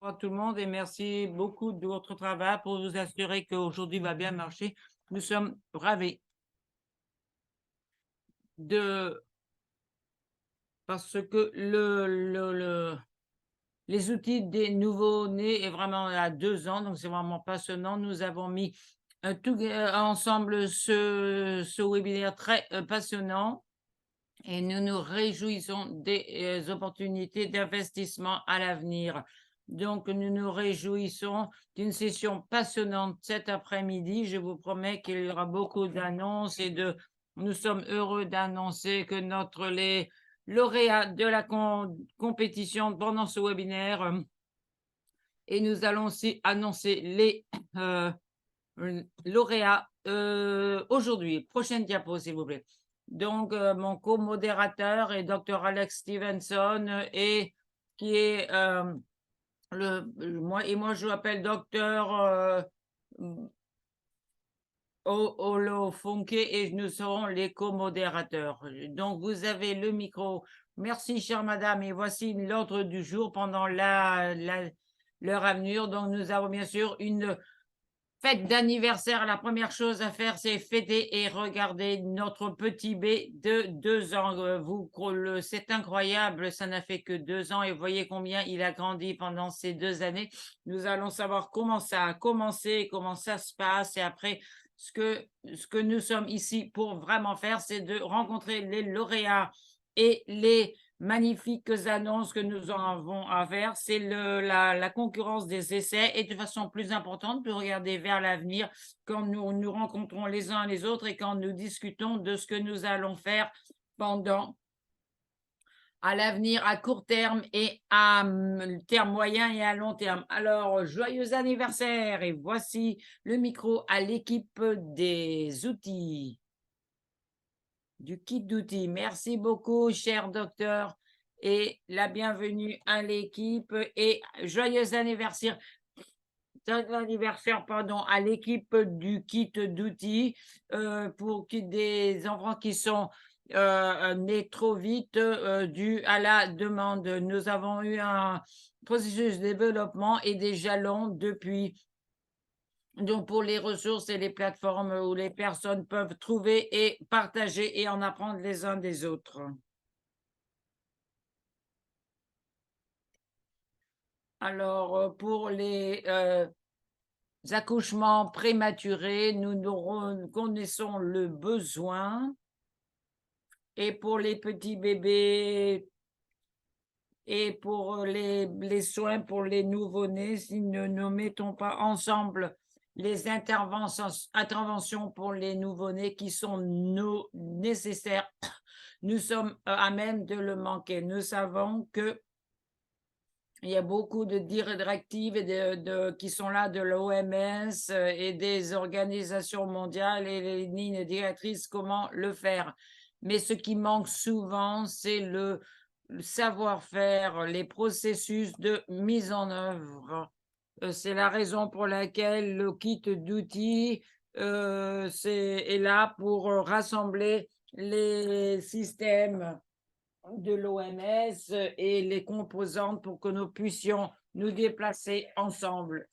Bonjour à tout le monde et merci beaucoup de votre travail pour vous assurer qu'aujourd'hui va bien marcher. Nous sommes ravis de parce que les outils des nouveaux-nés est vraiment à 2 ans, donc c'est vraiment passionnant. Nous avons mis, ensemble ce webinaire très, passionnant et nous nous réjouissons des, opportunités d'investissement à l'avenir. Donc nous nous réjouissons d'une session passionnante cet après-midi. Je vous promets qu'il y aura beaucoup d'annonces nous sommes heureux d'annoncer que les lauréats de la compétition pendant ce webinaire, et nous allons aussi annoncer les, lauréats, aujourd'hui. Prochaine diapo, s'il vous plaît. Donc, mon co-modérateur est Dr. Alex Stevenson et qui est moi, je m'appelle Dr. Olofunke et nous serons les co-modérateurs. Donc, vous avez le micro. Merci, chère madame. Et voici l'ordre du jour pendant l'heure à venir. Donc, nous avons bien sûr une fête d'anniversaire. La première chose à faire, c'est fêter et regarder notre petit B de 2 ans. C'est incroyable, ça n'a fait que 2 ans et voyez combien il a grandi pendant ces 2 années. Nous allons savoir comment ça a commencé, comment ça se passe et après, ce que nous sommes ici pour vraiment faire, c'est de rencontrer les lauréats et les magnifiques annonces que nous en avons à faire. C'est la concurrence des essais et de façon plus importante, de regarder vers l'avenir quand nous nous rencontrons les uns les autres et quand nous discutons de ce que nous allons faire pendant à l'avenir, à court terme et à terme moyen et à long terme. Alors, joyeux anniversaire et voici le micro à l'équipe des outils, du kit d'outils. Merci beaucoup, cher docteur, et la bienvenue à l'équipe et joyeux anniversaire. Pardon, à l'équipe du kit d'outils pour des enfants qui sont nés trop vite dû à la demande. Nous avons eu un processus de développement et des jalons depuis. Donc, pour les ressources et les plateformes où les personnes peuvent trouver et partager et en apprendre les uns des autres. Alors, pour les accouchements prématurés, nous connaissons le besoin. Et pour les petits bébés et pour les soins pour les nouveau-nés, si nous ne mettons pas ensemble les interventions pour les nouveau-nés qui sont nécessaires, nous sommes à même de le manquer. Nous savons que il y a beaucoup de directives qui sont là de l'OMS et des organisations mondiales et les lignes directrices comment le faire. Mais ce qui manque souvent, c'est le savoir-faire, les processus de mise en œuvre. C'est la raison pour laquelle le kit d'outils est là pour rassembler les systèmes de l'OMS et les composantes pour que nous puissions nous déplacer ensemble.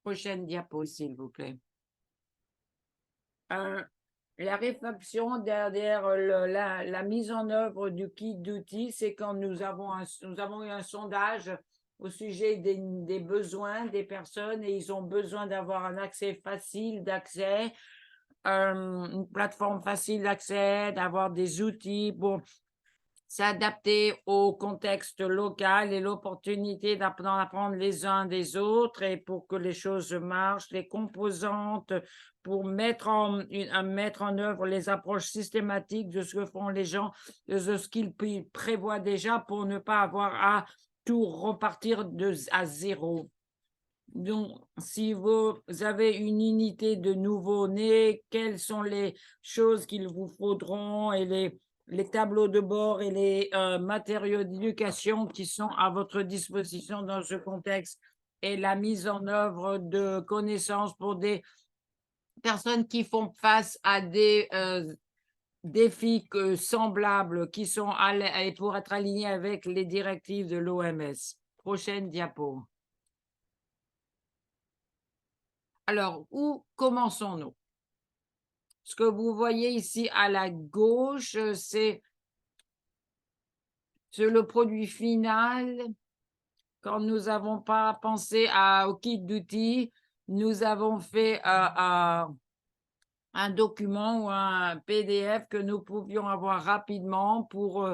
Prochaine diapo, s'il vous plaît. La réflexion derrière la mise en œuvre du kit d'outils, c'est quand nous avons eu un sondage au sujet des besoins des personnes et ils ont besoin d'avoir un accès facile d'accès, une plateforme facile d'accès, d'avoir des outils pour s'adapter au contexte local et l'opportunité d'apprendre les uns des autres et pour que les choses marchent, les composantes pour mettre en œuvre les approches systématiques de ce que font les gens, de ce qu'ils prévoient déjà pour ne pas avoir à tout repartir à zéro. Donc, si vous avez une unité de nouveau-né, quelles sont les choses qu'il vous faudront et les tableaux de bord et les matériaux d'éducation qui sont à votre disposition dans ce contexte et la mise en œuvre de connaissances pour des personnes qui font face à des défis semblables qui sont et pour être alignés avec les directives de l'OMS. Prochaine diapo. Alors, où commençons-nous? Ce que vous voyez ici à la gauche, c'est le produit final. Quand nous n'avons pas pensé au kit d'outils, nous avons fait un document ou un PDF que nous pouvions avoir rapidement pour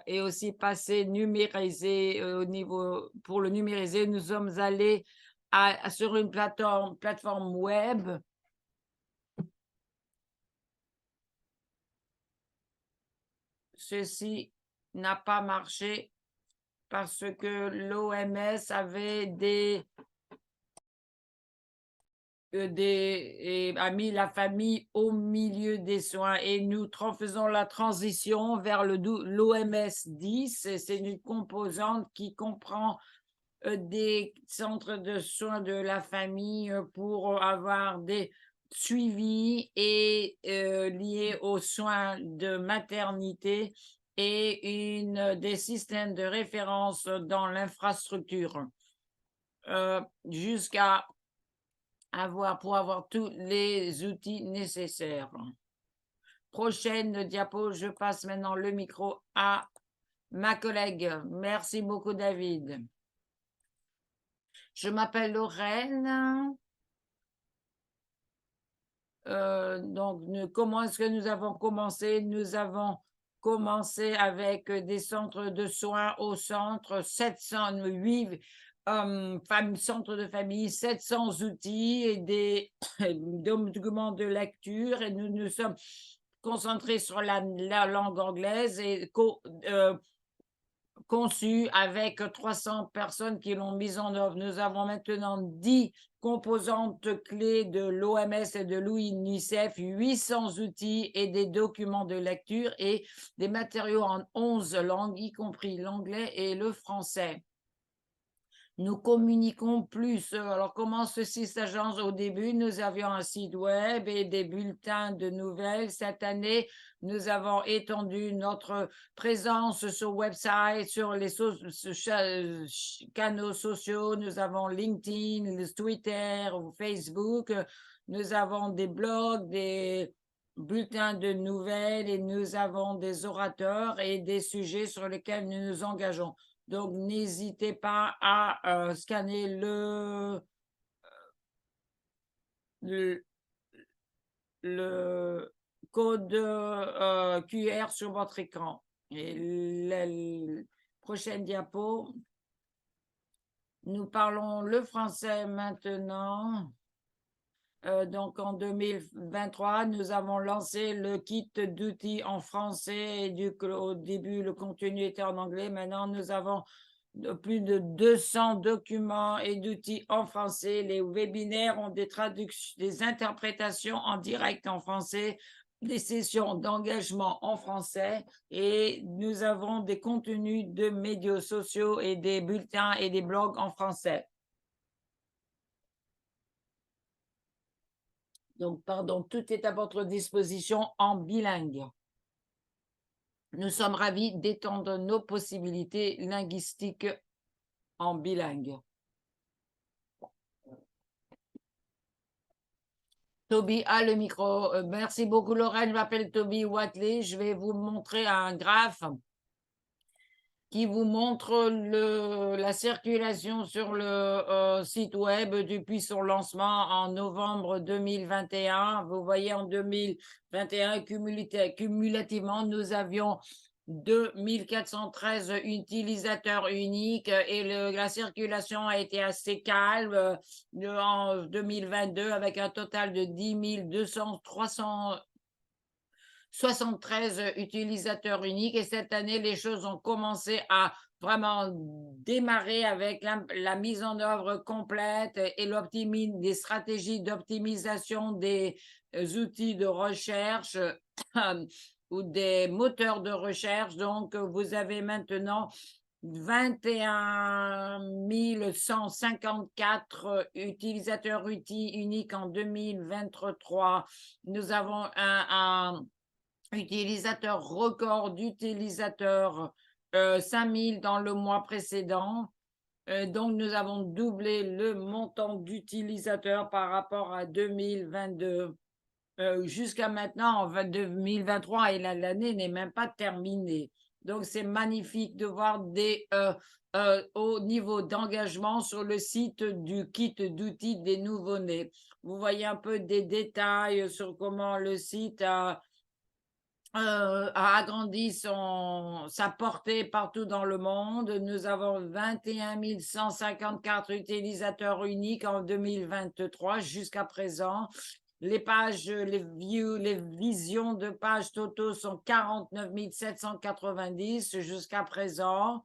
et aussi passer numériser au niveau pour le numériser. Nous sommes allés sur une plateforme web. Ceci n'a pas marché parce que l'OMS avait a mis la famille au milieu des soins et nous faisons la transition vers l'OMS 10. C'est une composante qui comprend des centres de soins de la famille pour avoir des suivis et liés aux soins de maternité et des systèmes de référence dans l'infrastructure jusqu'à pour avoir tous les outils nécessaires. Prochaine diapo, je passe maintenant le micro à ma collègue. Merci beaucoup, David. Je m'appelle Lorraine. Donc, comment est-ce que nous avons commencé? Nous avons commencé avec des centres de soins au centre, 708 centres de famille, 700 outils et des documents de lecture. Et nous nous sommes concentrés sur la langue anglaise et conçu avec 300 personnes qui l'ont mise en œuvre. Nous avons maintenant 10 composantes clés de l'OMS et de l'UNICEF, 800 outils et des documents de lecture et des matériaux en 11 langues, y compris l'anglais et le français. Nous communiquons plus. Alors, comment ceci s'agence? Au début, nous avions un site web et des bulletins de nouvelles. Cette année, nous avons étendu notre présence sur website, sur les canaux sociaux. Nous avons LinkedIn, Twitter, Facebook. Nous avons des blogs, des bulletins de nouvelles et nous avons des orateurs et des sujets sur lesquels nous nous engageons. Donc, n'hésitez pas à scanner le code QR sur votre écran. Et la prochaine diapo. Nous parlons le français maintenant. Donc, en 2023, nous avons lancé le kit d'outils en français et au début, le contenu était en anglais. Maintenant, nous avons plus de 200 documents et d'outils en français. Les webinaires ont des traductions, des interprétations en direct en français, des sessions d'engagement en français et nous avons des contenus de médias sociaux et des bulletins et des blogs en français. Donc, pardon, tout est à votre disposition en bilingue. Nous sommes ravis d'étendre nos possibilités linguistiques en bilingue. Toby a le micro. Merci beaucoup, Lorraine. Je m'appelle Toby Watley. Je vais vous montrer un graphe qui vous montre la circulation sur le site web depuis son lancement en novembre 2021. Vous voyez, en 2021, cumulativement, nous avions 2413 utilisateurs uniques et la circulation a été assez calme en 2022 avec un total de 10 373 utilisateurs uniques et cette année, les choses ont commencé à vraiment démarrer avec la mise en œuvre complète et des stratégies d'optimisation des outils de recherche ou des moteurs de recherche. Donc, vous avez maintenant 21 154 utilisateurs uniques en 2023. Nous avons un utilisateur record d'utilisateurs 5 000 dans le mois précédent. Donc, nous avons doublé le montant d'utilisateurs par rapport à 2022. Jusqu'à maintenant, en 2023, et l'année n'est même pas terminée. Donc, c'est magnifique de voir des au niveau d'engagement sur le site du kit d'outils des nouveau-nés. Vous voyez un peu des détails sur comment le site a agrandi sa portée partout dans le monde. Nous avons 21 154 utilisateurs uniques en 2023 jusqu'à présent. Les pages, les visions de pages totaux sont 49 790 jusqu'à présent.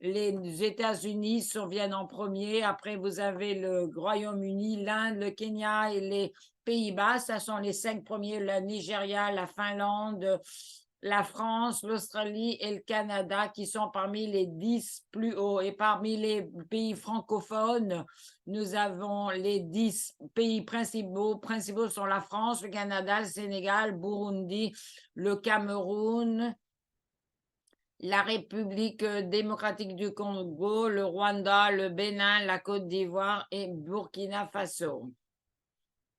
Les États-Unis surviennent en premier. Après, vous avez le Royaume-Uni, l'Inde, le Kenya et les Pays-Bas. Ce sont les 5 premiers, le Nigeria, la Finlande, la France, l'Australie et le Canada qui sont parmi les 10 plus hauts. Et parmi les pays francophones, nous avons les 10 pays principaux. Principaux sont la France, le Canada, le Sénégal, Burundi, le Cameroun, la République démocratique du Congo, le Rwanda, le Bénin, la Côte d'Ivoire et Burkina Faso.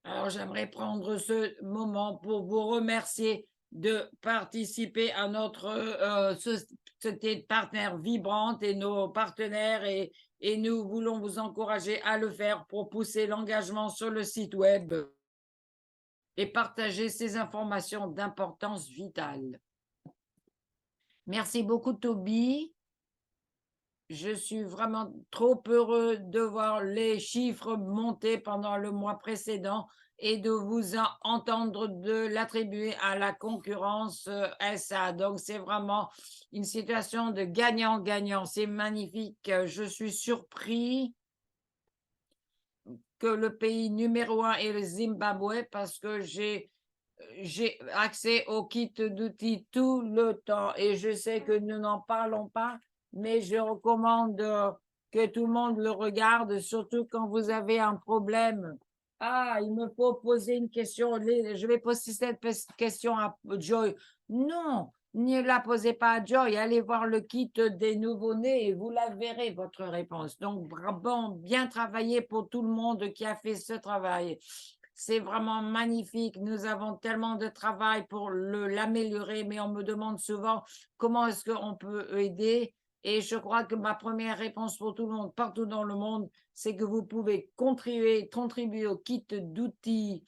Alors, j'aimerais prendre ce moment pour vous remercier de participer à notre société de partenaires vibrante et nos partenaires et nous voulons vous encourager à le faire pour pousser l'engagement sur le site web et partager ces informations d'importance vitale. Merci beaucoup, Toby. Je suis vraiment trop heureux de voir les chiffres monter pendant le mois précédent et de vous entendre de l'attribuer à la concurrence SA. Donc, c'est vraiment une situation de gagnant-gagnant. C'est magnifique. Je suis surpris que le pays numéro 1 est le Zimbabwe parce que j'ai accès au kit d'outils tout le temps et je sais que nous n'en parlons pas, mais je recommande que tout le monde le regarde, surtout quand vous avez un problème. Ah, il me faut poser une question. Je vais poser cette question à Joy. Non, ne la posez pas à Joy. Allez voir le kit des nouveau-nés et vous la verrez, votre réponse. Donc, bon, bien travaillé pour tout le monde qui a fait ce travail. C'est vraiment magnifique. Nous avons tellement de travail pour l'améliorer, mais on me demande souvent comment est-ce qu'on peut aider. Et je crois que ma première réponse pour tout le monde, partout dans le monde, c'est que vous pouvez contribuer au kit d'outils.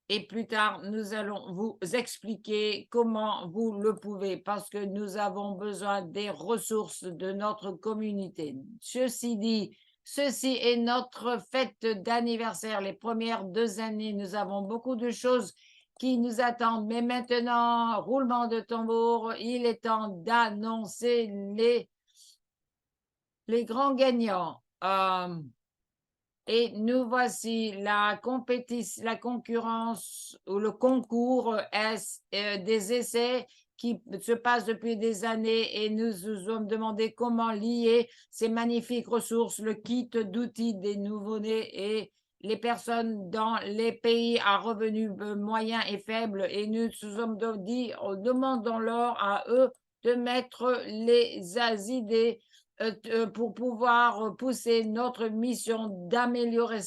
Et plus tard, nous allons vous expliquer comment vous le pouvez, parce que nous avons besoin des ressources de notre communauté. Ceci dit, ceci est notre fête d'anniversaire. Les premières 2 années, nous avons beaucoup de choses qui nous attendent. Mais maintenant, roulement de tambour, il est temps d'annoncer les grands gagnants. Et nous voici la concurrence ou le concours des essais qui se passe depuis des années et nous nous sommes demandé comment lier ces magnifiques ressources, le kit d'outils des nouveau-nés et les personnes dans les pays à revenus moyens et faibles. Et nous nous sommes dit, demandons-leur à eux de mettre les idées pour pouvoir pousser notre mission d'améliorer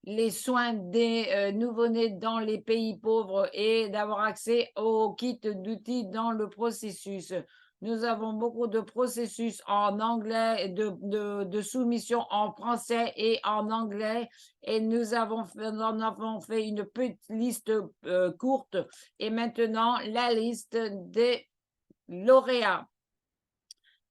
les soins des nouveau-nés dans les pays pauvres et d'avoir accès aux kits d'outils dans le processus. Nous avons beaucoup de processus en anglais, de soumission en français et en anglais. Et nous avons fait une petite liste courte. Et maintenant, la liste des lauréats.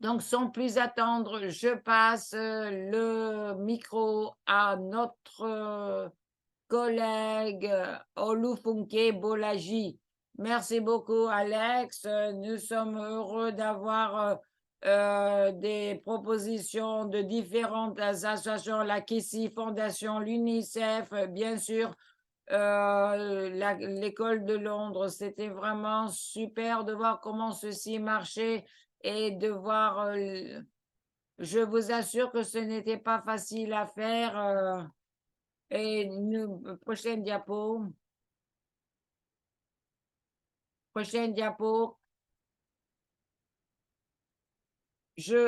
Donc, sans plus attendre, je passe le micro à notre collègue Olufunke Bolaji. Merci beaucoup, Alex. Nous sommes heureux d'avoir des propositions de différentes associations, la Kessie Fondation, l'UNICEF, bien sûr, l'école de Londres. C'était vraiment super de voir comment ceci marchait et de voir, je vous assure que ce n'était pas facile à faire. Et prochaine diapo. Prochaine diapo.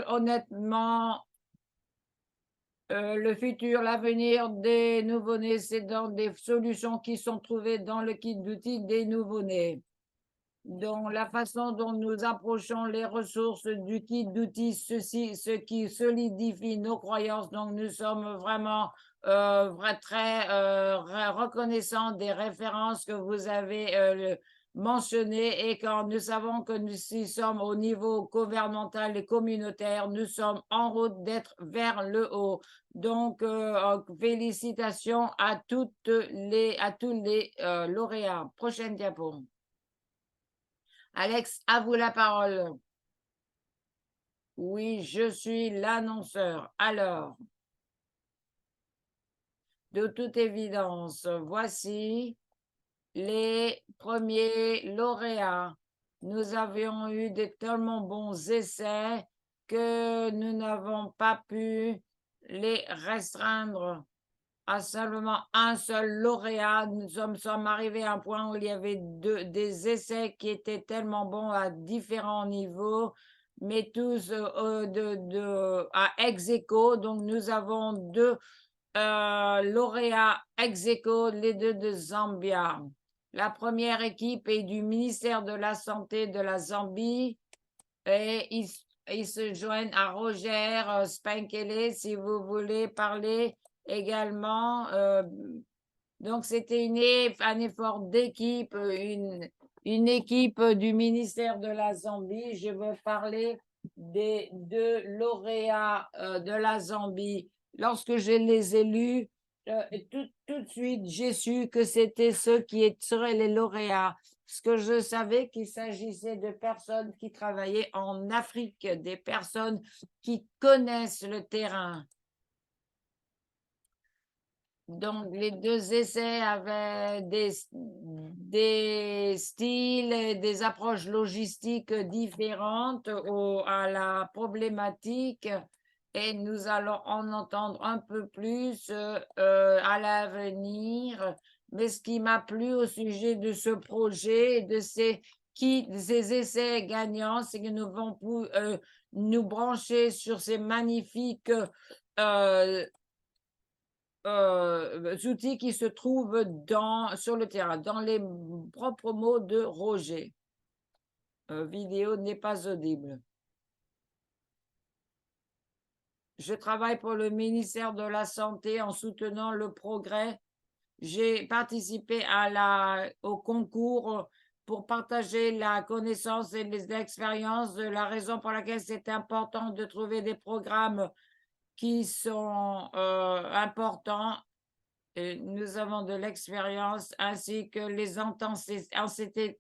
honnêtement, le futur, l'avenir des nouveau-nés, c'est dans des solutions qui sont trouvées dans le kit d'outils des nouveau-nés. Donc, la façon dont nous approchons les ressources du kit d'outils, ce qui solidifie nos croyances. Donc, nous sommes vraiment très reconnaissants des références que vous avez mentionnées et quand nous savons que nous sommes au niveau gouvernemental et communautaire, nous sommes en route d'être vers le haut. Donc, félicitations à tous les lauréats. Prochaine diapo. Alex, à vous la parole. Oui, je suis l'annonceur. Alors, de toute évidence, voici les premiers lauréats. Nous avions eu de tellement bons essais que nous n'avons pas pu les restreindre à seulement un seul lauréat. Nous sommes arrivés à un point où il y avait des essais qui étaient tellement bons à différents niveaux, mais tous à ex aequo. Donc, nous avons deux lauréats ex aequo, les deux de Zambia. La première équipe est du ministère de la Santé de la Zambie et ils se joignent à Roger Spankele si vous voulez parler également. Donc, c'était un effort d'équipe, une équipe du ministère de la Zambie. Je veux parler des deux lauréats de la Zambie. Lorsque je les ai lus, tout de suite, j'ai su que c'était ceux qui seraient les lauréats. Parce que je savais qu'il s'agissait de personnes qui travaillaient en Afrique, des personnes qui connaissent le terrain. Donc, les deux essais avaient des styles et des approches logistiques différentes à la problématique et nous allons en entendre un peu plus à l'avenir. Mais ce qui m'a plu au sujet de ce projet, de ces essais gagnants, c'est que nous vont nous brancher sur ces magnifiques outils qui se trouvent sur le terrain, dans les propres mots de Roger. Vidéo n'est pas audible. Je travaille pour le ministère de la Santé en soutenant le progrès. J'ai participé au concours pour partager la connaissance et les expériences de la raison pour laquelle c'est important de trouver des programmes qui sont importants. Et nous avons de l'expérience ainsi que les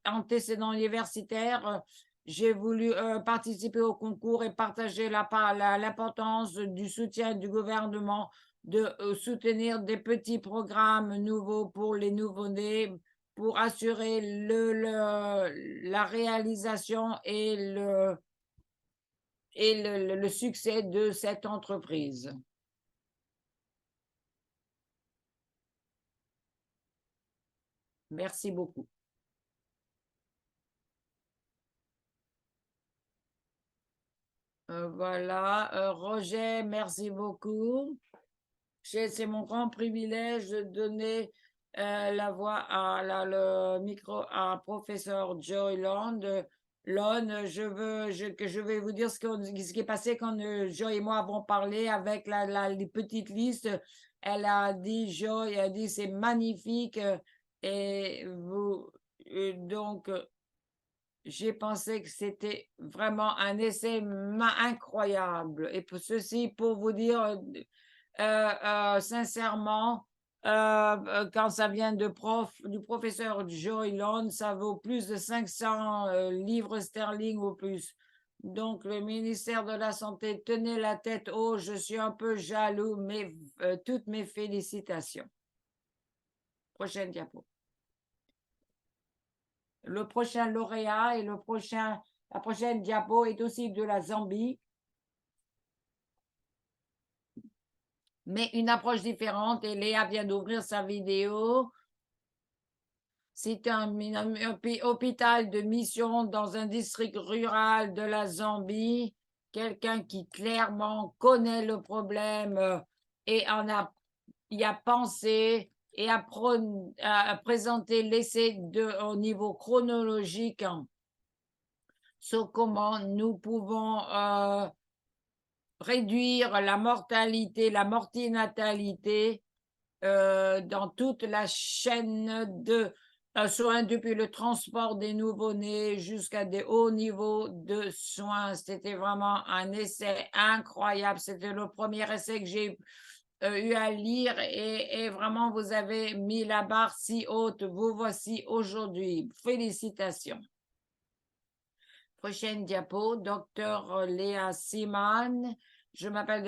antécédents universitaires. J'ai voulu participer au concours et partager l'importance du soutien du gouvernement de soutenir des petits programmes nouveaux pour les nouveau-nés pour assurer la réalisation et le succès de cette entreprise. Merci beaucoup. Voilà, Roger, merci beaucoup. C'est mon grand privilège de donner la voix le micro à professeur Joy Lon. Lon, je vais vous dire ce qui est passé quand Joy et moi avons parlé avec les petites listes. Elle a dit, Joy a dit, c'est magnifique. Et donc, j'ai pensé que c'était vraiment un essai incroyable. Et pour ceci, pour vous dire sincèrement, quand ça vient du professeur Joy Lon, ça vaut plus de 500 livres sterling ou plus. Donc, le ministère de la Santé, tenez la tête haute. Je suis un peu jaloux, mais toutes mes félicitations. Prochaine diapo. Le prochain lauréat et la prochaine diapo est aussi de la Zambie, mais une approche différente. Et Léa vient d'ouvrir sa vidéo. C'est un hôpital de mission dans un district rural de la Zambie quelqu'un qui clairement connaît le problème et y a pensé et a présenté l'essai au niveau chronologique sur comment nous pouvons réduire la mortalité, la mortinatalité dans toute la chaîne de soins, depuis le transport des nouveau-nés jusqu'à des hauts niveaux de soins. C'était vraiment un essai incroyable. C'était le premier essai que j'ai eu à lire et vraiment vous avez mis la barre si haute. Vous voici aujourd'hui. Félicitations. Prochaine diapo, docteur Léa Siman. Je m'appelle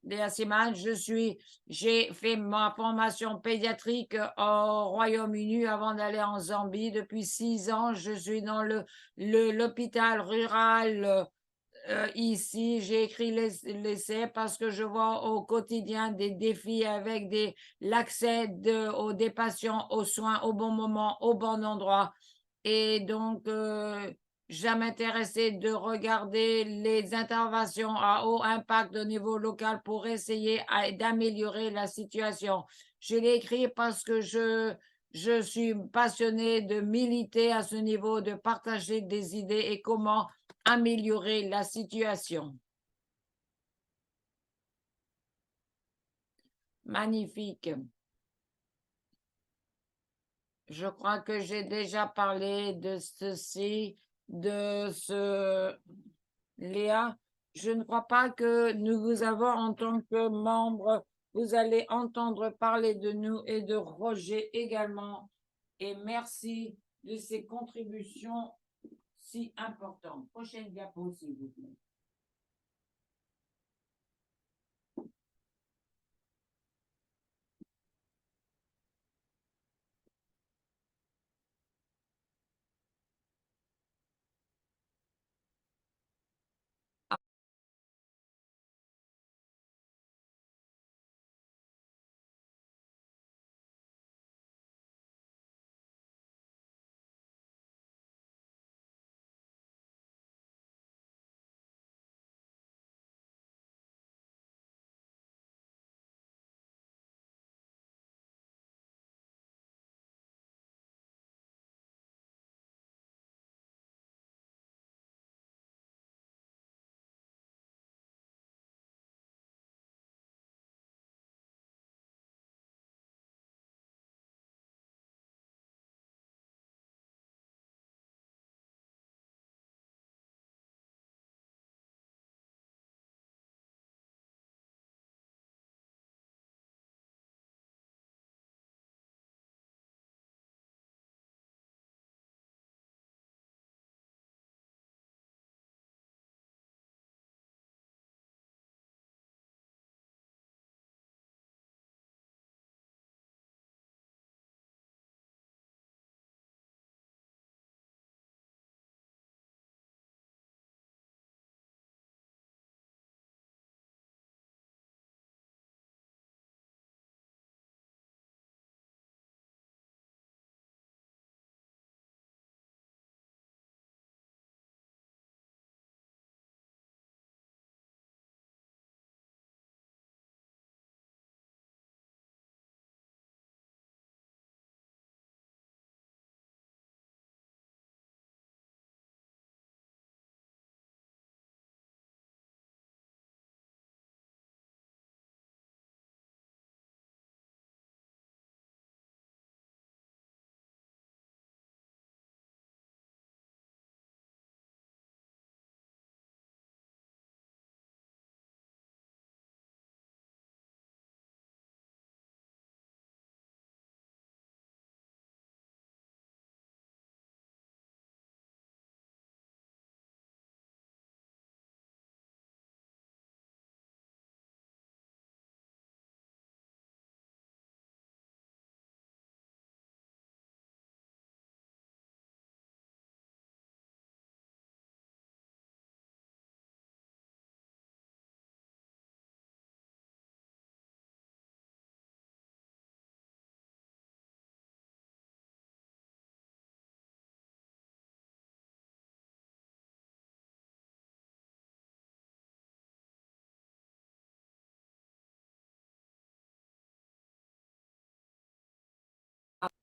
Léa Siman. J'ai fait ma formation pédiatrique au Royaume-Uni avant d'aller en Zambie. Depuis 6 ans, je suis dans l'hôpital rural ici. J'ai écrit l'essai parce que je vois au quotidien des défis avec l'accès des patients aux soins au bon moment, au bon endroit. Et donc, je m'intéressais de regarder les interventions à haut impact au niveau local pour essayer d'améliorer la situation. Je l'ai écrit parce que je suis passionnée de militer à ce niveau, de partager des idées et comment améliorer la situation. Magnifique. Je crois que j'ai déjà parlé de ceci, Léa. Je ne crois pas que nous vous avons en tant que membre. Vous allez entendre parler de nous et de Roger également. Et merci de ces contributions si importantes. Prochaine diapo, s'il vous plaît.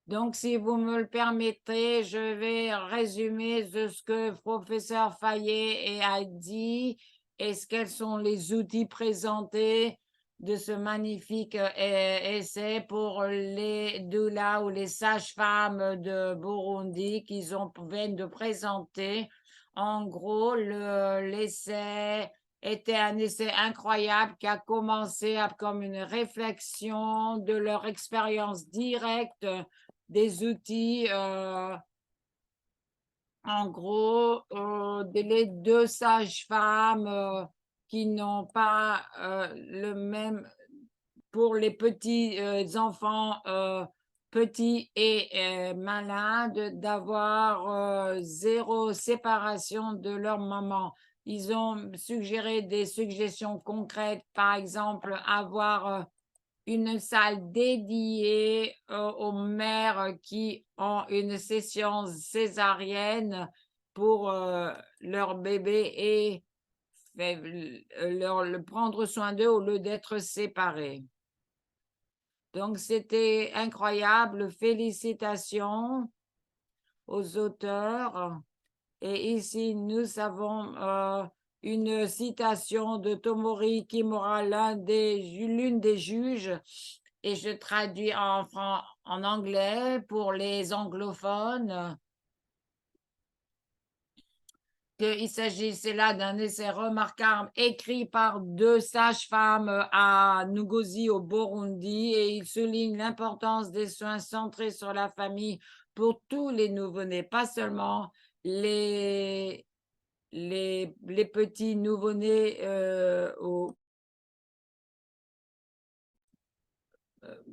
Donc, si vous me le permettez, je vais résumer ce que le professeur Fayet a dit et quels sont les outils présentés de ce magnifique essai pour les doulas ou les sages-femmes de Burundi viennent de présenter. En gros, l'essai était un essai incroyable qui a commencé comme une réflexion de leur expérience directe des outils, en gros, les deux sages-femmes qui n'ont pas le même, pour les petits enfants petits et malades, d'avoir zéro séparation de leur maman. Ils ont suggéré des suggestions concrètes, par exemple, avoir une salle dédiée aux mères qui ont une session césarienne pour leur bébé et prendre soin d'eux au lieu d'être séparés. Donc, c'était incroyable. Félicitations aux auteurs. Et ici, nous avons une citation de Tomori Kimura, l'une des juges, et je traduis en anglais pour les anglophones. Il s'agissait là d'un essai remarquable écrit par deux sages-femmes à Ngozi au Burundi et il souligne l'importance des soins centrés sur la famille pour tous les nouveau-nés, pas seulement les petits nouveau-nés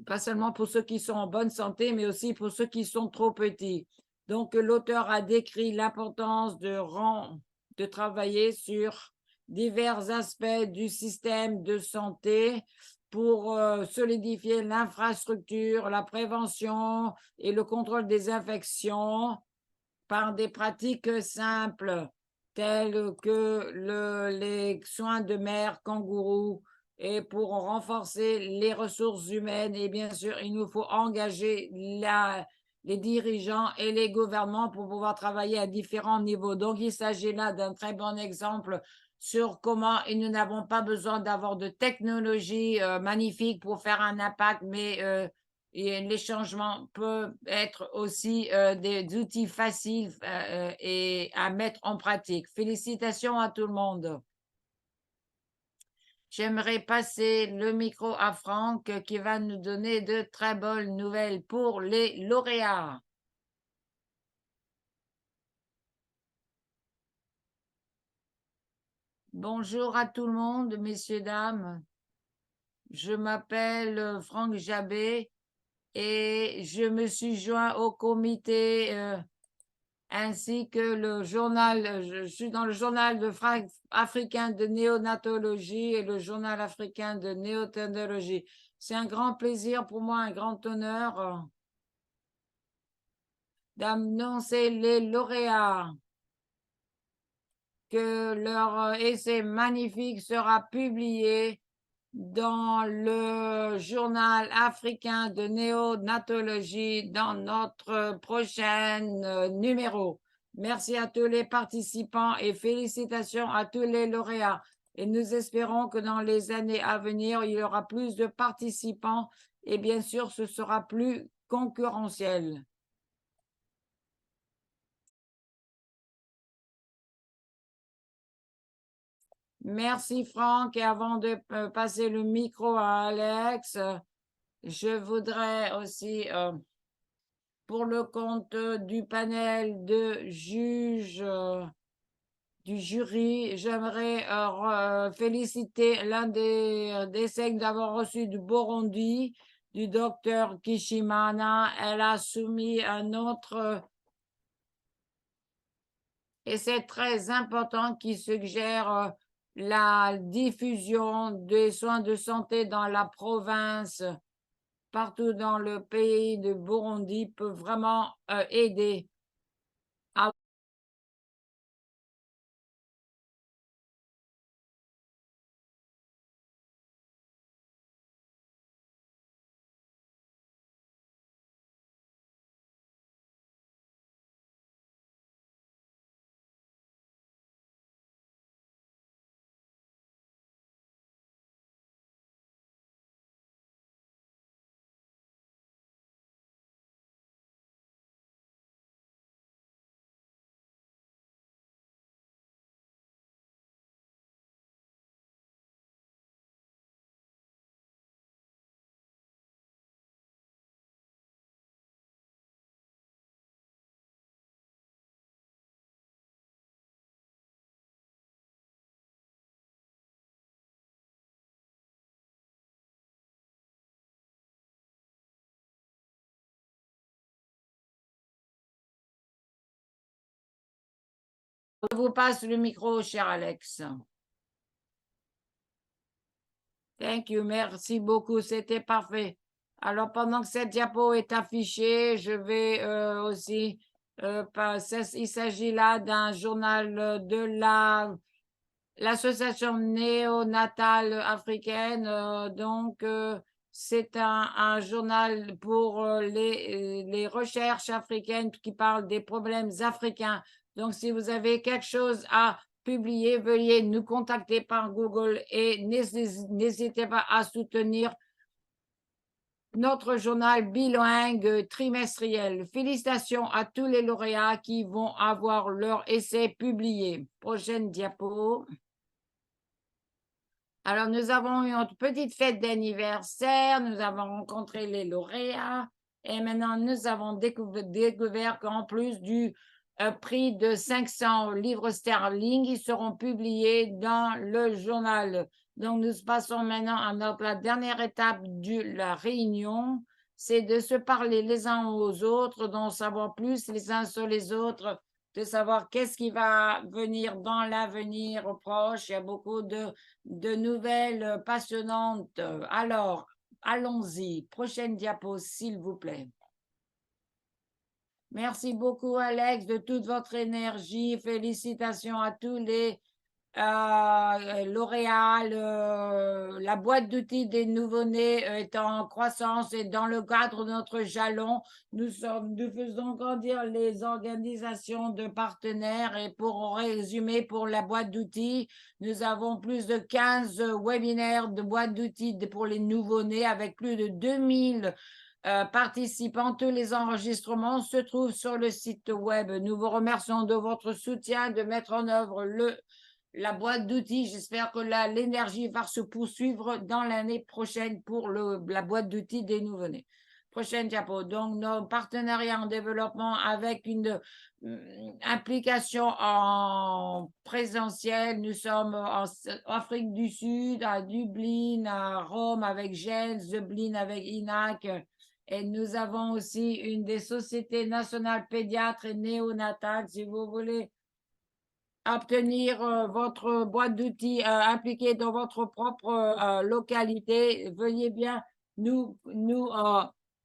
pas seulement pour ceux qui sont en bonne santé, mais aussi pour ceux qui sont trop petits. Donc, l'auteur a décrit l'importance de travailler sur divers aspects du système de santé pour solidifier l'infrastructure, la prévention et le contrôle des infections par des pratiques simples telles que les soins de mère kangourou et pour renforcer les ressources humaines. Et bien sûr, il nous faut engager les dirigeants et les gouvernements pour pouvoir travailler à différents niveaux. Donc, il s'agit là d'un très bon exemple sur comment nous n'avons pas besoin d'avoir de technologie magnifique pour faire un impact, mais et les changements peuvent être aussi des outils faciles et à mettre en pratique. Félicitations à tout le monde. J'aimerais passer le micro à Franck qui va nous donner de très bonnes nouvelles pour les lauréats. Bonjour à tout le monde, messieurs, dames. Je m'appelle Franck Jabé et je me suis joint au comité ainsi que le journal, je suis dans le journal africain de néonatologie et le journal africain de néonatologie. C'est un grand plaisir pour moi, un grand honneur d'annoncer les lauréats, que leur essai magnifique sera publié dans le journal africain de néonatologie dans notre prochain numéro. Merci à tous les participants et félicitations à tous les lauréats. Et nous espérons que dans les années à venir, il y aura plus de participants et bien sûr, ce sera plus concurrentiel. Merci Franck. Et avant de passer le micro à Alex, je voudrais aussi, pour le compte du panel de juges du jury, j'aimerais féliciter l'un des cinq d'avoir reçu du Burundi, du docteur Kishimana. Elle a soumis un autre et c'est très important qui suggère la diffusion des soins de santé dans la province, partout dans le pays de Burundi, peut vraiment aider à Je vous passe le micro, cher Alex. Thank you, merci beaucoup, c'était parfait. Alors, pendant que cette diapo est affichée, je vais aussi, il s'agit là d'un journal de l'association néonatale africaine. Donc, c'est un journal pour les recherches africaines qui parlent des problèmes africains. Donc, si vous avez quelque chose à publier, veuillez nous contacter par Google et n'hésitez pas à soutenir notre journal bilingue trimestriel. Félicitations à tous les lauréats qui vont avoir leur essai publié. Prochaine diapo. Alors, nous avons eu une petite fête d'anniversaire, nous avons rencontré les lauréats et maintenant nous avons découvert qu'en plus du prix de 500 livres sterling, ils seront publiés dans le journal. Donc, nous passons maintenant à la dernière étape de la réunion, c'est de se parler les uns aux autres, d'en savoir plus les uns sur les autres, de savoir qu'est-ce qui va venir dans l'avenir proche. Il y a beaucoup de nouvelles passionnantes. Alors, allons-y. Prochaine diapo, s'il vous plaît. Merci beaucoup, Alex, de toute votre énergie. Félicitations à tous les lauréats. La boîte d'outils des nouveau-nés est en croissance et dans le cadre de notre jalon, nous faisons grandir les organisations de partenaires. Et pour résumer, pour la boîte d'outils, nous avons plus de 15 webinaires de boîte d'outils pour les nouveau-nés avec plus de 2000 participants. Tous les enregistrements se trouvent sur le site web. Nous vous remercions de votre soutien, de mettre en œuvre la boîte d'outils. J'espère que l'énergie va se poursuivre dans l'année prochaine pour la boîte d'outils des nouveau-nés. Prochaine diapo. Donc, nos partenariats en développement avec une implication en présentiel. Nous sommes en Afrique du Sud, à Dublin, à Rome avec Jens, Dublin avec INAC. Et nous avons aussi une des sociétés nationales pédiatres et néonatales. Si vous voulez obtenir votre boîte d'outils impliquée dans votre propre localité, veuillez bien nous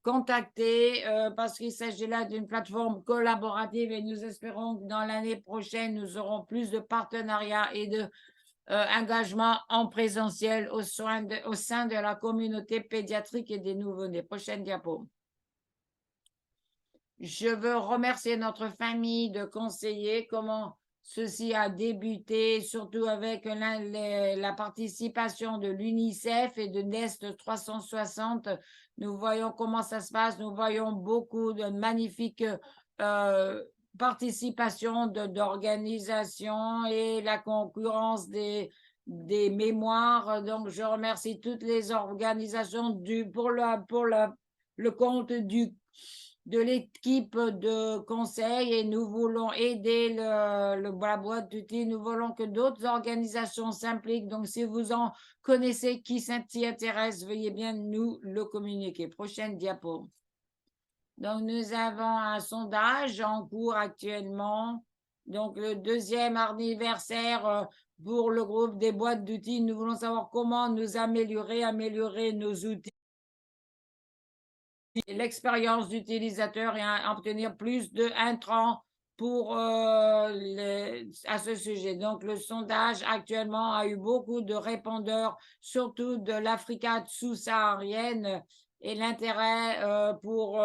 contacter parce qu'il s'agit là d'une plateforme collaborative et nous espérons que dans l'année prochaine, nous aurons plus de partenariats et de engagement en présentiel au sein de la communauté pédiatrique et des nouveau-nés. Prochaine diapo. Je veux remercier notre famille de conseillers. Comment ceci a débuté, surtout avec la participation de l'UNICEF et de Nest 360. Nous voyons comment ça se passe. Nous voyons beaucoup de magnifiques participations d'organisations et la concurrence des mémoires. Donc, je remercie toutes les organisations pour le compte de l'équipe de conseil et nous voulons aider la boîte d'outils. Nous voulons que d'autres organisations s'impliquent. Donc, si vous en connaissez qui s'y intéresse, veuillez bien nous le communiquer. Prochaine diapo. Donc, nous avons un sondage en cours actuellement. Donc, le deuxième anniversaire pour le groupe des boîtes d'outils. Nous voulons savoir comment nous améliorer nos outils, l'expérience d'utilisateur et obtenir plus d'intrants pour à ce sujet. Donc, le sondage actuellement a eu beaucoup de répondeurs, surtout de l'Afrique sous-saharienne et l'intérêt pour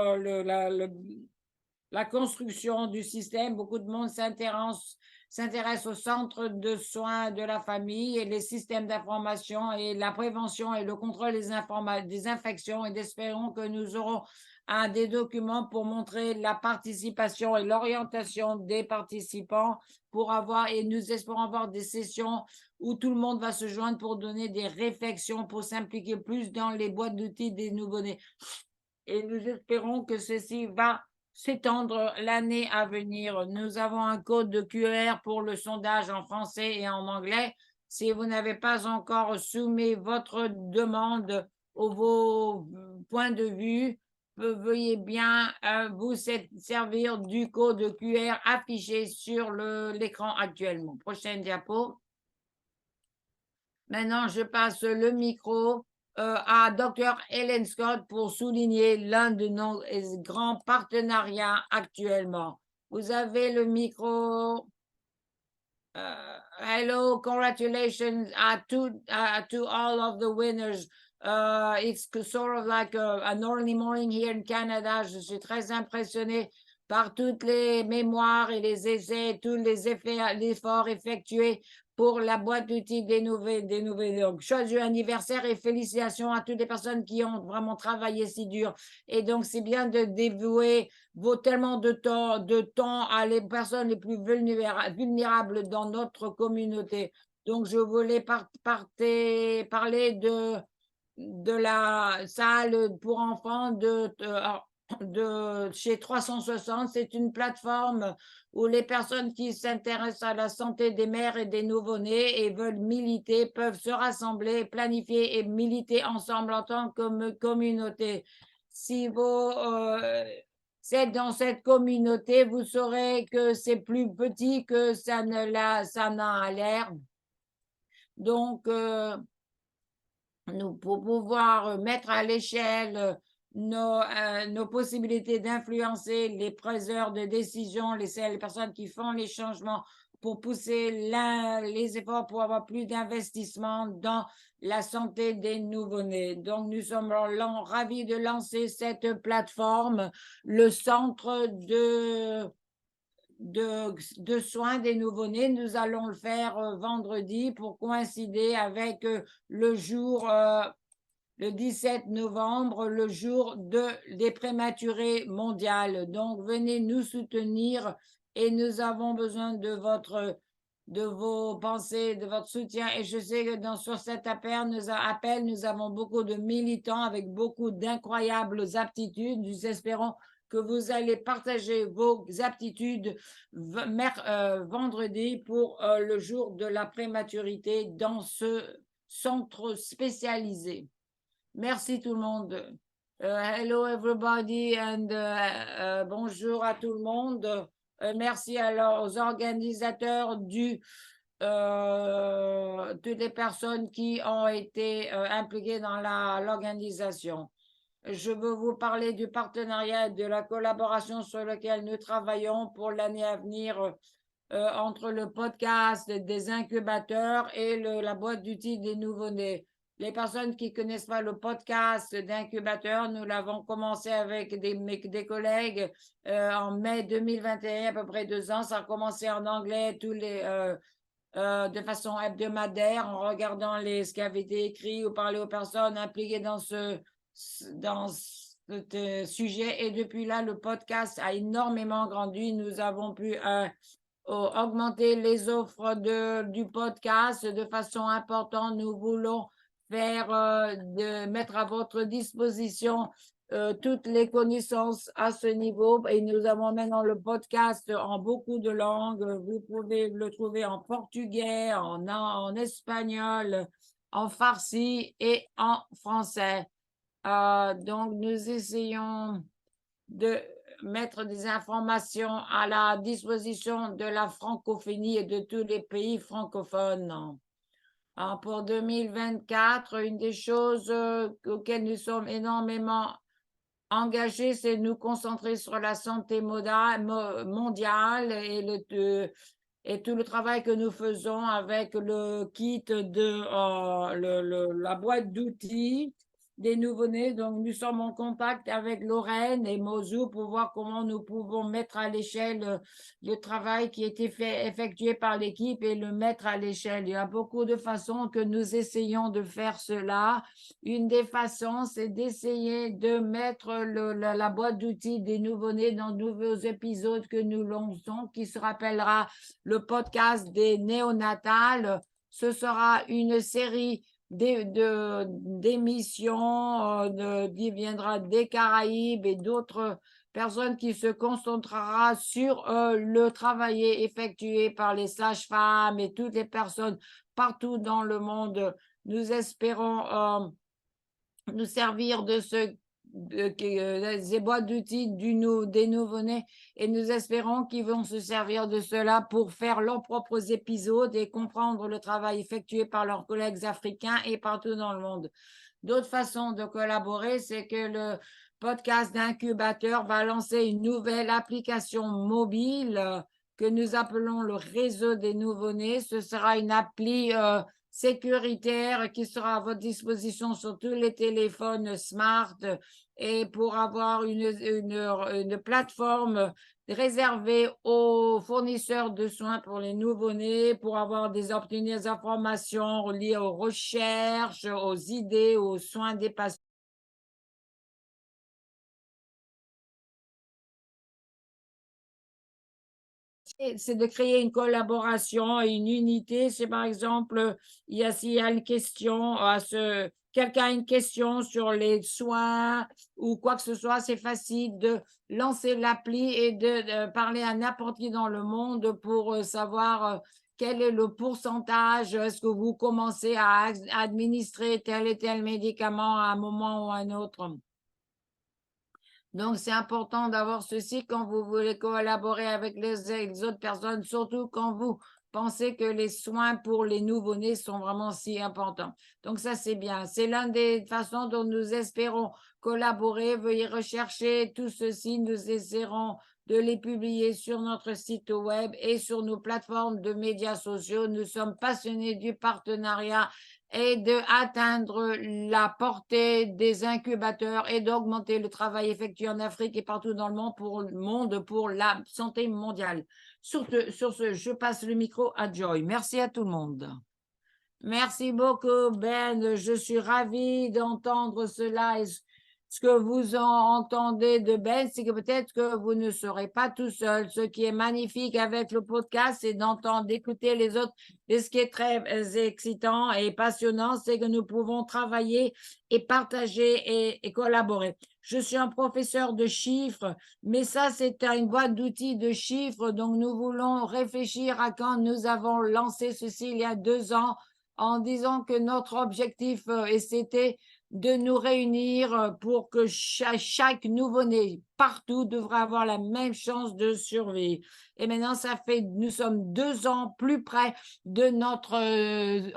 la construction du système. Beaucoup de monde s'intéresse au centre de soins de la famille et les systèmes d'information et la prévention et le contrôle des infections et espérons que nous aurons des documents pour montrer la participation et l'orientation des participants et nous espérons avoir des sessions où tout le monde va se joindre pour donner des réflexions, pour s'impliquer plus dans les boîtes d'outils des nouveau-nés. Et nous espérons que ceci va s'étendre l'année à venir. Nous avons un code de QR pour le sondage en français et en anglais. Si vous n'avez pas encore soumis votre demande ou vos points de vue, veuillez bien vous servir du code QR affiché sur l'écran actuellement. Prochaine diapo. Maintenant, je passe le micro à Dr. Helen Scott pour souligner l'un de nos grands partenariats actuellement. Vous avez le micro. Hello, congratulations to all of the winners. It's sort of like an early morning here in Canada. Je suis très impressionnée par toutes les mémoires et les essais, tous les efforts effectués pour la boîte d'outils des nouvelles. Donc, joyeux anniversaire et félicitations à toutes les personnes qui ont vraiment travaillé si dur. Et donc, c'est bien de dévouer tellement de temps à les personnes les plus vulnérables dans notre communauté. Donc, je voulais parler de la salle pour enfants de chez 360. C'est une plateforme où les personnes qui s'intéressent à la santé des mères et des nouveau-nés et veulent militer peuvent se rassembler, planifier et militer ensemble en tant que communauté. Si vous êtes dans cette communauté, vous saurez que c'est plus petit que ça n'a l'air. Donc, pour pouvoir mettre à l'échelle nos possibilités d'influencer les preneurs de décision, les personnes qui font les changements pour pousser les efforts pour avoir plus d'investissement dans la santé des nouveau-nés. Donc, nous sommes ravis de lancer cette plateforme, le centre de soins des nouveau-nés. Nous allons le faire vendredi pour coïncider avec le jour, le 17 novembre, le jour des prématurés mondiales. Donc, venez nous soutenir et nous avons besoin de vos pensées, de votre soutien. Et je sais que sur cet appel, nous avons beaucoup de militants avec beaucoup d'incroyables aptitudes. Nous espérons que vous allez partager vos aptitudes vendredi pour le jour de la prématurité dans ce centre spécialisé. Merci tout le monde. Hello everybody and bonjour à tout le monde. Merci aux organisateurs toutes les personnes qui ont été impliquées dans l'organisation. Je veux vous parler du partenariat et de la collaboration sur lequel nous travaillons pour l'année à venir entre le podcast des incubateurs et la boîte d'outils des nouveau-nés. Les personnes qui ne connaissent pas le podcast d'incubateur, nous l'avons commencé avec des collègues en mai 2021, à peu près 2 ans. Ça a commencé en anglais de façon hebdomadaire en regardant ce qui avait été écrit ou parler aux personnes impliquées dans ce sujet. Et depuis là, le podcast a énormément grandi. Nous avons pu augmenter les offres du podcast de façon importante. Nous voulons mettre à votre disposition toutes les connaissances à ce niveau et nous avons maintenant le podcast en beaucoup de langues. Vous pouvez le trouver en portugais, en espagnol, en farsi et en français. Donc, nous essayons de mettre des informations à la disposition de la francophonie et de tous les pays francophones. Pour 2024, une des choses auxquelles nous sommes énormément engagés, c'est de nous concentrer sur la santé mondiale et tout le travail que nous faisons avec le kit de la boîte d'outils des nouveau-nés. Donc, nous sommes en contact avec Lorraine et Mosou pour voir comment nous pouvons mettre à l'échelle le travail qui a été effectué par l'équipe et le mettre à l'échelle. Il y a beaucoup de façons que nous essayons de faire cela. Une des façons, c'est d'essayer de mettre la boîte d'outils des nouveau-nés dans de nouveaux épisodes que nous lançons, qui se rappellera le podcast des néonatales. Ce sera une série d'émissions qui viendra des Caraïbes et d'autres personnes qui se concentrera sur le travail effectué par les sages-femmes et toutes les personnes partout dans le monde. Nous espérons nous servir de des boîtes d'outils des nouveau-nés et nous espérons qu'ils vont se servir de cela pour faire leurs propres épisodes et comprendre le travail effectué par leurs collègues africains et partout dans le monde. D'autres façons de collaborer, c'est que le podcast d'incubateur va lancer une nouvelle application mobile que nous appelons le réseau des nouveau-nés. Ce sera une appli sécuritaire qui sera à votre disposition sur tous les téléphones smart et pour avoir une plateforme réservée aux fournisseurs de soins pour les nouveau-nés, pour obtenir des informations liées aux recherches, aux idées, aux soins des patients. C'est de créer une collaboration et une unité. C'est par exemple, s'il y a une question, quelqu'un a une question sur les soins ou quoi que ce soit, c'est facile de lancer l'appli et de parler à n'importe qui dans le monde pour savoir quel est le pourcentage, est-ce que vous commencez à administrer tel et tel médicament à un moment ou à un autre. Donc, c'est important d'avoir ceci quand vous voulez collaborer avec les autres personnes, surtout quand vous pensez que les soins pour les nouveau-nés sont vraiment si importants. Donc, ça, c'est bien. C'est l'une des façons dont nous espérons collaborer. Veuillez rechercher tout ceci. Nous essaierons de les publier sur notre site web et sur nos plateformes de médias sociaux. Nous sommes passionnés du partenariat et d'atteindre la portée des incubateurs et d'augmenter le travail effectué en Afrique et partout dans le monde pour la santé mondiale. Sur ce, je passe le micro à Joy. Merci à tout le monde. Merci beaucoup, Ben. Je suis ravie d'entendre cela. Et ce que vous en entendez de Ben, c'est que peut-être que vous ne serez pas tout seul. Ce qui est magnifique avec le podcast, c'est d'entendre, d'écouter les autres. Et ce qui est très excitant et passionnant, c'est que nous pouvons travailler et partager et collaborer. Je suis un professeur de chiffres, mais ça, c'est une boîte d'outils de chiffres. Donc, nous voulons réfléchir à quand nous avons lancé ceci il y a 2 ans en disant que notre objectif, c'était de nous réunir pour que chaque nouveau-né partout devrait avoir la même chance de survie. Et maintenant, nous sommes 2 ans plus près de notre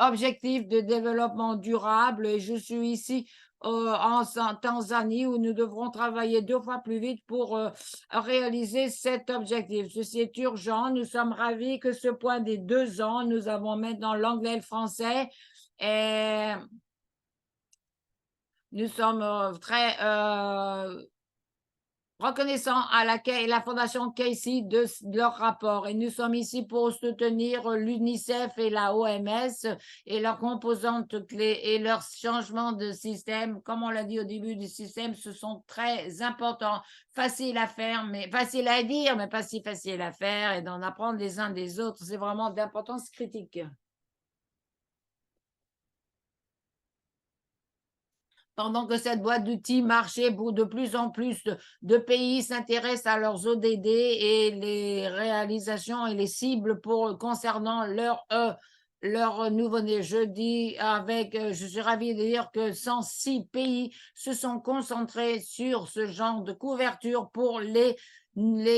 objectif de développement durable. Et je suis ici en Tanzanie où nous devrons travailler 2 fois plus vite pour réaliser cet objectif. Ceci est urgent. Nous sommes ravis que ce point des 2 ans, nous avons maintenant l'anglais et le français. Et nous sommes très reconnaissants à la Fondation Casey de leur rapport. Et nous sommes ici pour soutenir l'UNICEF et la OMS et leurs composantes clés et leurs changements de système. Comme on l'a dit au début du système, ce sont très importants, faciles à faire, mais faciles à dire, mais pas si faciles à faire et d'en apprendre les uns des autres. C'est vraiment d'importance critique. Pendant que cette boîte d'outils marchait, pour de plus en plus de pays s'intéressent à leurs ODD et les réalisations et les cibles concernant leur nouveau-né. Je suis ravie de dire que 106 pays se sont concentrés sur ce genre de couverture pour les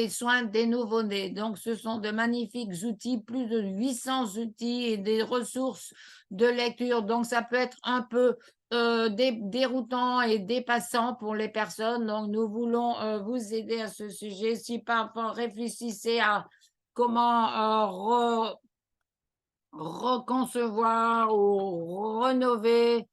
soins des nouveau-nés. Donc, ce sont de magnifiques outils, plus de 800 outils et des ressources de lecture. Donc, ça peut être un peu déroutant et dépassant pour les personnes. Donc, nous voulons vous aider à ce sujet. Si parfois réfléchissez à comment reconcevoir ou rénover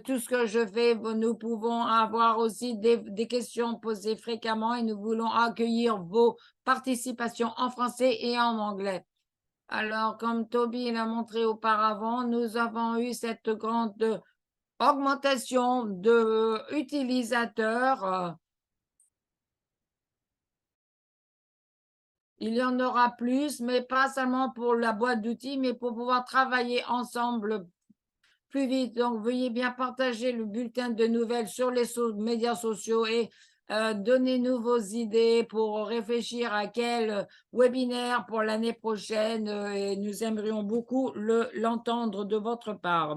tout ce que je fais, nous pouvons avoir aussi des questions posées fréquemment et nous voulons accueillir vos participations en français et en anglais. Alors, comme Toby l'a montré auparavant, nous avons eu cette grande augmentation de utilisateurs. Il y en aura plus, mais pas seulement pour la boîte d'outils, mais pour pouvoir travailler ensemble plus vite. Donc, veuillez bien partager le bulletin de nouvelles sur les médias sociaux et donnez-nous vos idées pour réfléchir à quel webinaire pour l'année prochaine. Et nous aimerions beaucoup l'entendre de votre part.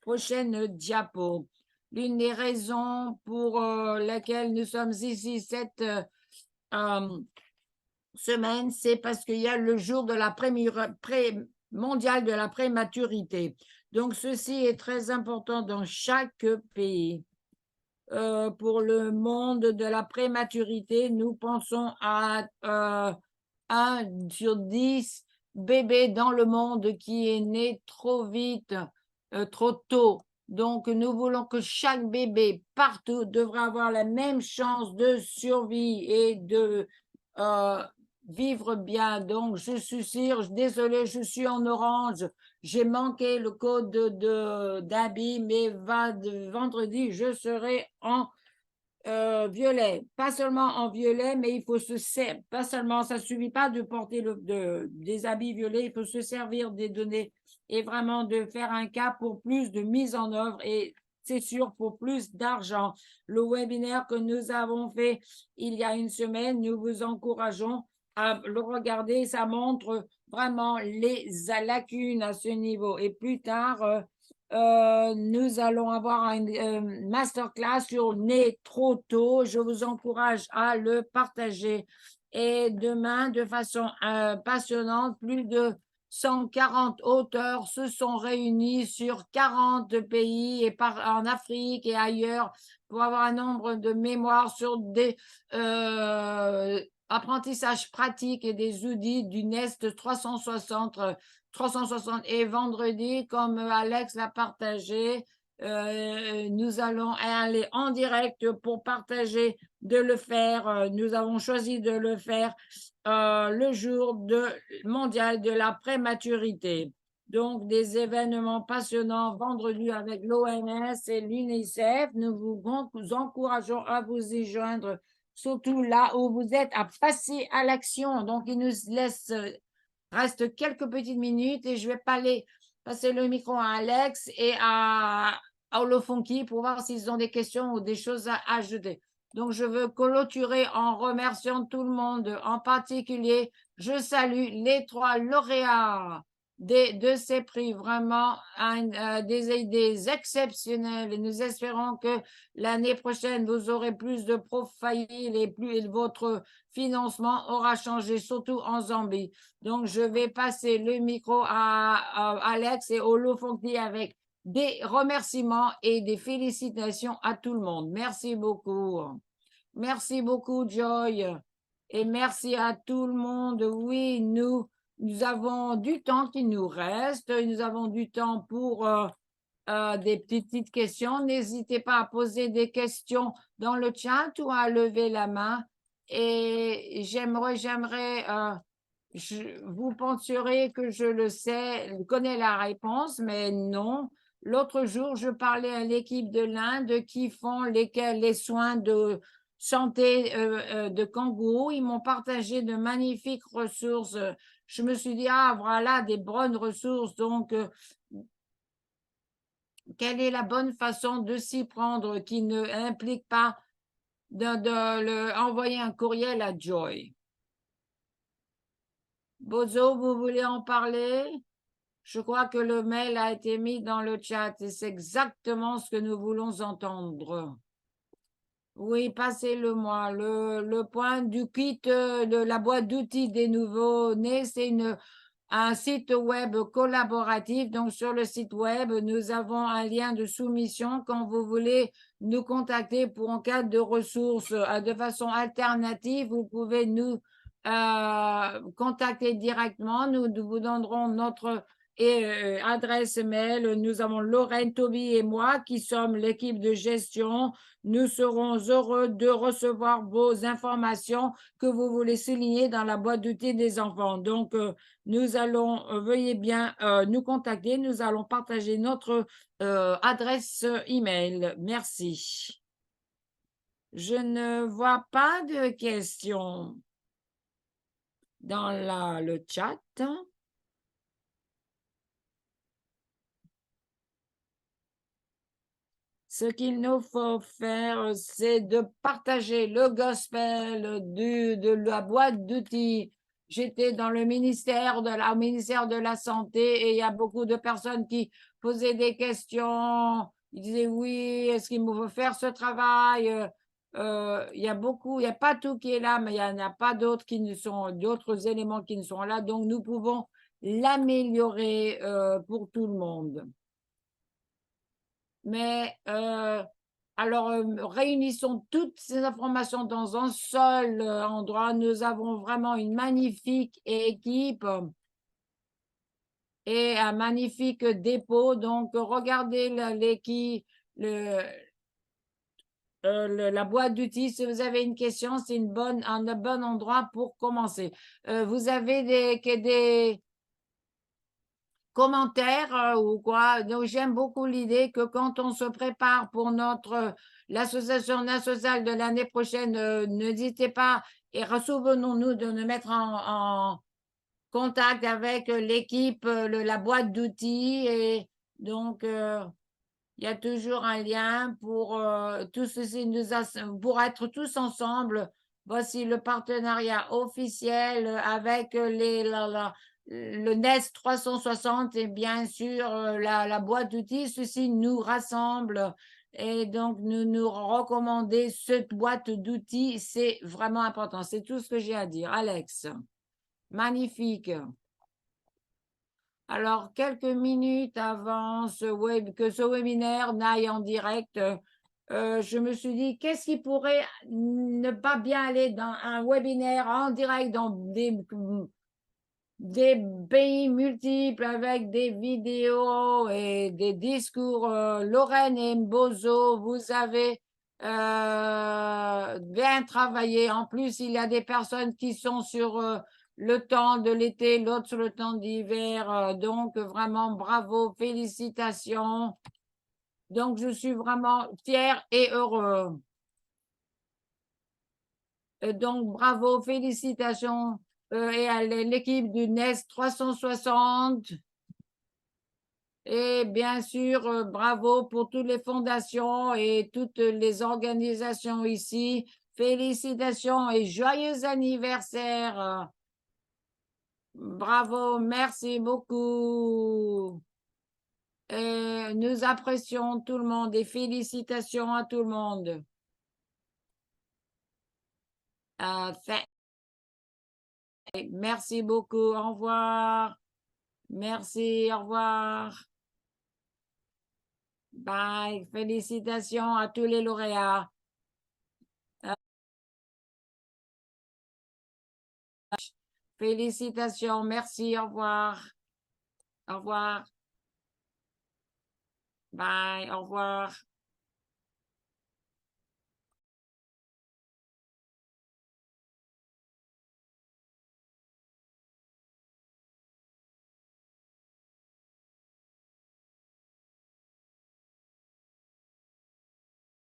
Prochaine diapo. l'une des raisons pour laquelle nous sommes ici cette semaine, c'est parce qu'il y a le jour de la mondiale de la prématurité. Donc, ceci est très important dans chaque pays. Pour le monde de la prématurité, nous pensons à 1 sur 10 bébés dans le monde qui est né trop vite, trop tôt. Donc, nous voulons que chaque bébé partout devra avoir la même chance de survie et de vivre bien. Donc, je suis sûre, désolée, je suis en orange. J'ai manqué le code d'habit, mais vendredi, je serai en violet. Pas seulement en violet, mais il faut pas seulement, ça ne suffit pas de porter des habits violets, il faut se servir des données et vraiment de faire un cas pour plus de mise en œuvre et c'est sûr pour plus d'argent. Le webinaire que nous avons fait il y a une semaine, nous vous encourageons à le regarder. Ça montre vraiment les lacunes à ce niveau. Et plus tard, nous allons avoir une masterclass sur né trop tôt. Je vous encourage à le partager. Et demain, de façon passionnante, plus de 140 auteurs se sont réunis sur 40 pays et en Afrique et ailleurs pour avoir un nombre de mémoires sur des apprentissages pratiques et des outils du Nest 360 et vendredi, comme Alex l'a partagé, nous allons aller en direct pour partager de le faire. Nous avons choisi de le faire le jour mondial de la prématurité. Donc, des événements passionnants vendredi avec l'OMS et l'UNICEF. Nous vous encourageons à vous y joindre, surtout là où vous êtes, à passer à l'action. Donc, il nous reste quelques petites minutes et je vais passer le micro à Alex et à Olofunki pour voir s'ils ont des questions ou des choses à ajouter. Donc, je veux clôturer en remerciant tout le monde. En particulier, je salue les 3 lauréats de ces prix, vraiment des exceptionnels. Et nous espérons que l'année prochaine, vous aurez plus de profils et votre financement aura changé, surtout en Zambie. Donc, je vais passer le micro à Alex et Olofunki avec des remerciements et des félicitations à tout le monde. Merci beaucoup. Merci beaucoup, Joy. Et merci à tout le monde. Oui, nous avons du temps qui nous reste. Nous avons du temps pour des petites questions. N'hésitez pas à poser des questions dans le chat ou à lever la main. Et vous penserez que je le sais, je connais la réponse, mais non. L'autre jour, je parlais à l'équipe de l'Inde qui font les soins de santé de kangourous. Ils m'ont partagé de magnifiques ressources. Je me suis dit, ah, voilà, des bonnes ressources. Donc, quelle est la bonne façon de s'y prendre qui ne implique pas envoyer un courriel à Joy? Bozo, vous voulez en parler? Je crois que le mail a été mis dans le chat et c'est exactement ce que nous voulons entendre. Oui, passez-le-moi. Le point du kit de la boîte d'outils des nouveaux-nés, c'est un site web collaboratif. Donc, sur le site web, nous avons un lien de soumission quand vous voulez nous contacter pour en cas de ressources de façon alternative. Vous pouvez nous contacter directement. Nous vous donnerons notre adresse mail. Nous avons Lorraine, Toby et moi qui sommes l'équipe de gestion. Nous serons heureux de recevoir vos informations que vous voulez souligner dans la boîte d'outils des enfants. Donc, nous allons, veuillez bien nous contacter. Nous allons partager notre adresse email. Merci. Je ne vois pas de questions dans le chat. Ce qu'il nous faut faire, c'est de partager le gospel de la boîte d'outils. J'étais dans le ministère au ministère de la Santé et il y a beaucoup de personnes qui posaient des questions Ils disaient oui, est-ce qu'il me faut faire ce travail? Il y a beaucoup, il n'y a pas tout qui est là, mais il n'y en a pas d'autres qui ne sont, d'autres éléments qui ne sont là. Donc, nous pouvons l'améliorer pour tout le monde. Mais alors, réunissons toutes ces informations dans un seul endroit. Nous avons vraiment une magnifique équipe et un magnifique dépôt. Donc, regardez l'équipe, la boîte d'outils. Si vous avez une question, c'est un bon endroit pour commencer. Vous avez des commentaires ou quoi? Donc, j'aime beaucoup l'idée que quand on se prépare pour l'association nationale de l'année prochaine, n'hésitez pas et souvenons-nous de nous mettre en contact avec l'équipe, la boîte d'outils et donc il y a toujours un lien pour tout ceci pour être tous ensemble. Voici le partenariat officiel avec le NES 360 et bien sûr la boîte d'outils. Ceci nous rassemble et donc nous recommander cette boîte d'outils. C'est vraiment important. C'est tout ce que j'ai à dire. Alex, magnifique. Alors, quelques minutes avant que ce webinaire n'aille en direct, je me suis dit, qu'est-ce qui pourrait ne pas bien aller dans un webinaire en direct dans des pays multiples avec des vidéos et des discours. Lorraine et Mbozo, vous avez bien travaillé. En plus, il y a des personnes qui sont sur le temps de l'été, l'autre sur le temps d'hiver. Donc, vraiment, bravo, félicitations. Donc, je suis vraiment fière et heureux. Donc, bravo, félicitations et à l'équipe du NES 360. Et bien sûr, bravo pour toutes les fondations et toutes les organisations ici. Félicitations et joyeux anniversaire. Bravo, merci beaucoup. Et nous apprécions tout le monde et félicitations à tout le monde. Merci beaucoup. Au revoir. Merci, au revoir. Bye. Félicitations à tous les lauréats. Félicitations. Merci. Au revoir. Au revoir. Bye. Au revoir.